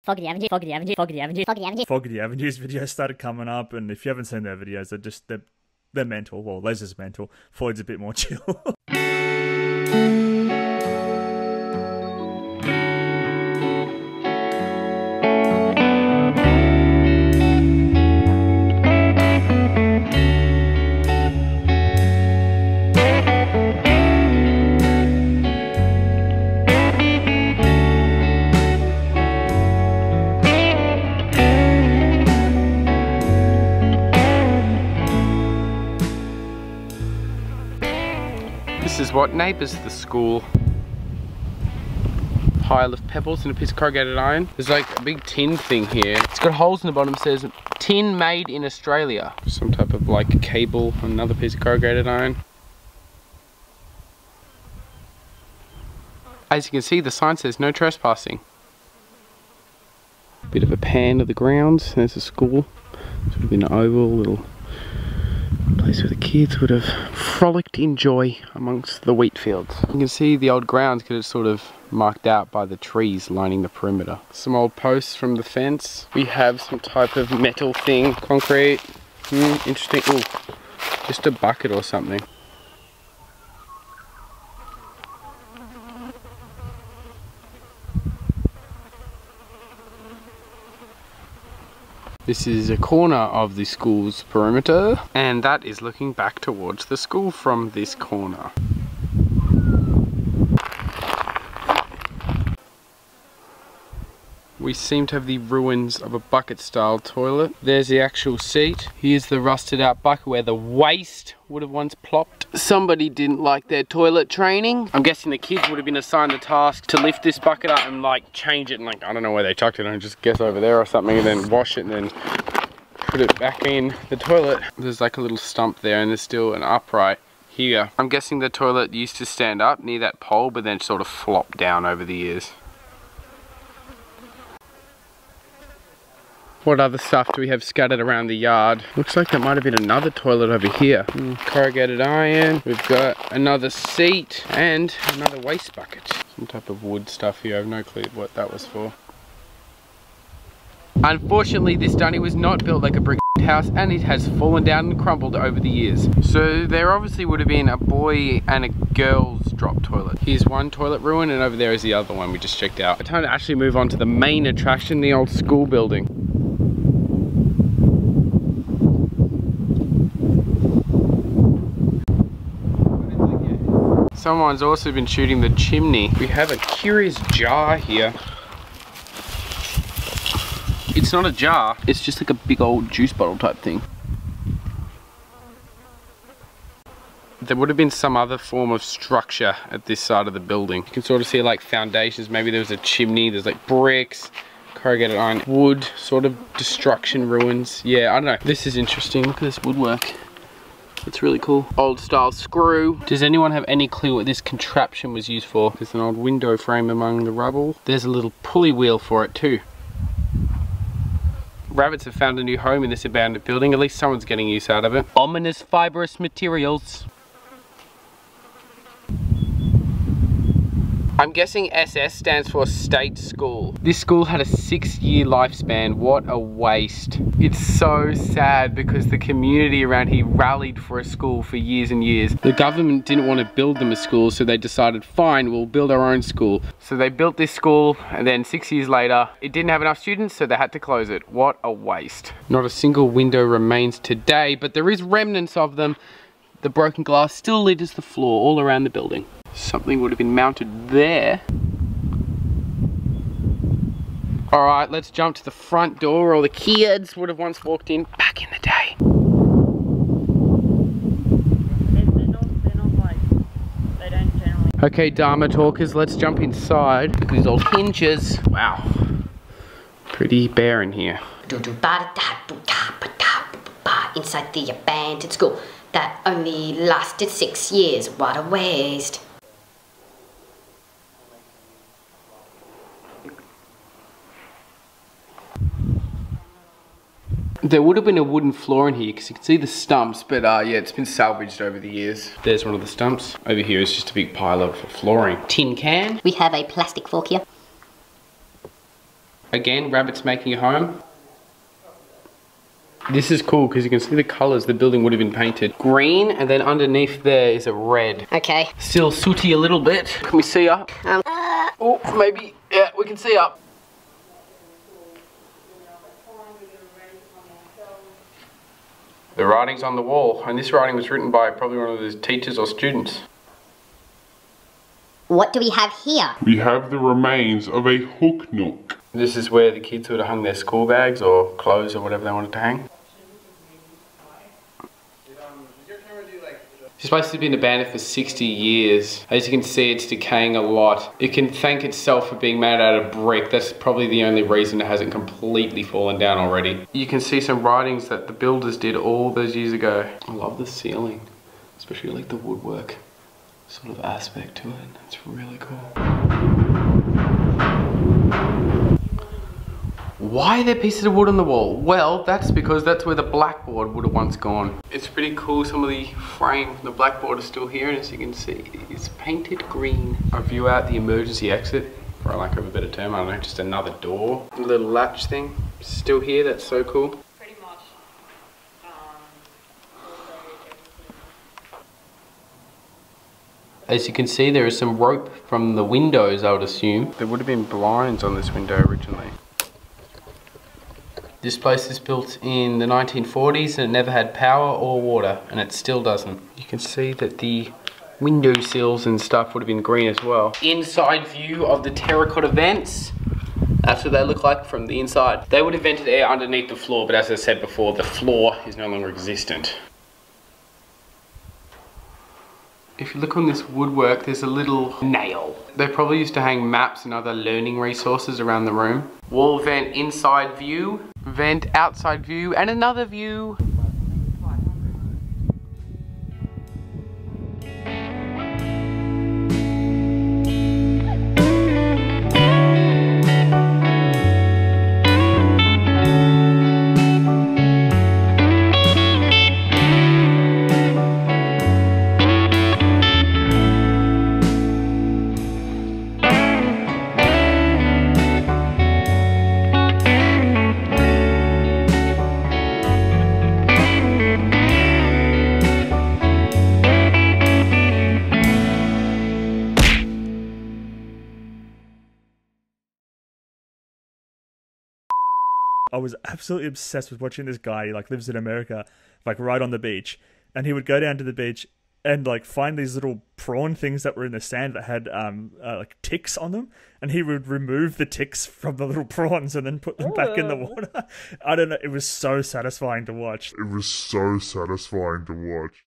Fogarty Avenue's videos started coming up, and if you haven't seen their videos, they're mental. Well, Les is mental. Floyd's a bit more chill. This is what neighbours the school. Pile of pebbles and a piece of corrugated iron. There's like a big tin thing here. It's got holes in the bottom. It says tin made in Australia. Some type of like cable, another piece of corrugated iron. As you can see, the sign says no trespassing. Bit of a pan of the grounds. There's a school. Sort of an oval little place where the kids would have frolicked in joy amongst the wheat fields. You can see the old grounds because it's sort of marked out by the trees lining the perimeter. Some old posts from the fence. We have some type of metal thing, concrete. Interesting. Ooh, just a bucket or something. This is a corner of the school's perimeter, and that is looking back towards the school from this corner. We seem to have the ruins of a bucket style toilet. There's the actual seat. Here's the rusted out bucket where the waste would have once plopped. Somebody didn't like their toilet training. I'm guessing the kids would have been assigned the task to lift this bucket up and like change it, and like, I don't know where they chucked it, I just guess over there or something, and then wash it and then put it back in the toilet. There's like a little stump there, and there's still an upright here. I'm guessing the toilet used to stand up near that pole, but then sort of flopped down over the years. What other stuff do we have scattered around the yard? Looks like there might have been another toilet over here. Corrugated iron. We've got another seat and another waste bucket. Some type of wood stuff here. I have no clue what that was for. Unfortunately, this dunny was not built like a brick house, and it has fallen down and crumbled over the years. So there obviously would have been a boy and a girl's drop toilet. Here's one toilet ruin, and over there is the other one we just checked out. It's time to actually move on to the main attraction, the old school building. Someone's also been shooting the chimney. We have a curious jar here. It's not a jar, it's just like a big old juice bottle type thing. There would have been some other form of structure at this side of the building. You can sort of see like foundations, maybe there was a chimney, there's like bricks, corrugated iron, wood, sort of destruction, ruins. Yeah, I don't know. This is interesting, look at this woodwork. It's really cool. Old style screw. Does anyone have any clue what this contraption was used for? There's an old window frame among the rubble. There's a little pulley wheel for it too. Rabbits have found a new home in this abandoned building. At least someone's getting use out of it. Ominous fibrous materials. I'm guessing SS stands for State School. This school had a 6-year lifespan. What a waste. It's so sad because the community around here rallied for a school for years and years. The government didn't want to build them a school, so they decided, fine, we'll build our own school. So they built this school, and then 6 years later, it didn't have enough students, so they had to close it. What a waste. Not a single window remains today, but there is remnants of them. The broken glass still litters the floor all around the building. Something would have been mounted there. Alright, let's jump to the front door where all the kids would have once walked in back in the day. They're not like, they don't generally... Okay, Dharma talkers, let's jump inside. Look at these old hinges. Wow. Pretty bare in here. Inside the abandoned school that only lasted 6 years. What a waste. There would have been a wooden floor in here because you can see the stumps, but yeah, it's been salvaged over the years. There's one of the stumps. Over here is just a big pile of flooring. Tin can. We have a plastic fork here. Again, rabbits making a home. This is cool because you can see the colours the building would have been painted. Green, and then underneath there is a red. Okay. Still sooty a little bit. Can we see up? Oh, maybe. Yeah, we can see up. The writing's on the wall, and this writing was written by probably one of the teachers or students. What do we have here? We have the remains of a hook nook. This is where the kids would have hung their school bags or clothes or whatever they wanted to hang. This place has been abandoned for 60 years. As you can see, it's decaying a lot. It can thank itself for being made out of brick. That's probably the only reason it hasn't completely fallen down already. You can see some writings that the builders did all those years ago. I love the ceiling, especially like the woodwork sort of aspect to it. It's really cool. Why are there pieces of wood on the wall? Well, that's because that's where the blackboard would have once gone. It's pretty cool, some of the frame from the blackboard is still here, and as you can see, it's painted green. A view out the emergency exit, for lack of a better term, I don't know, just another door. A little latch thing, still here, that's so cool. Pretty much. As you can see, there is some rope from the windows, I would assume. There would have been blinds on this window originally. This place is built in the 1940s and it never had power or water, and it still doesn't. You can see that the window sills and stuff would have been green as well. Inside view of the terracotta vents. That's what they look like from the inside. They would have vented air underneath the floor, but as I said before, the floor is no longer existent. If you look on this woodwork, there's a little nail. They probably used to hang maps and other learning resources around the room. Wall vent inside view, vent outside view, and another view. I was absolutely obsessed with watching this guy. He like lives in America, like right on the beach, and he would go down to the beach and like find these little prawn things that were in the sand that had like ticks on them, and he would remove the ticks from the little prawns and then put them back in the water. I don't know, it was so satisfying to watch.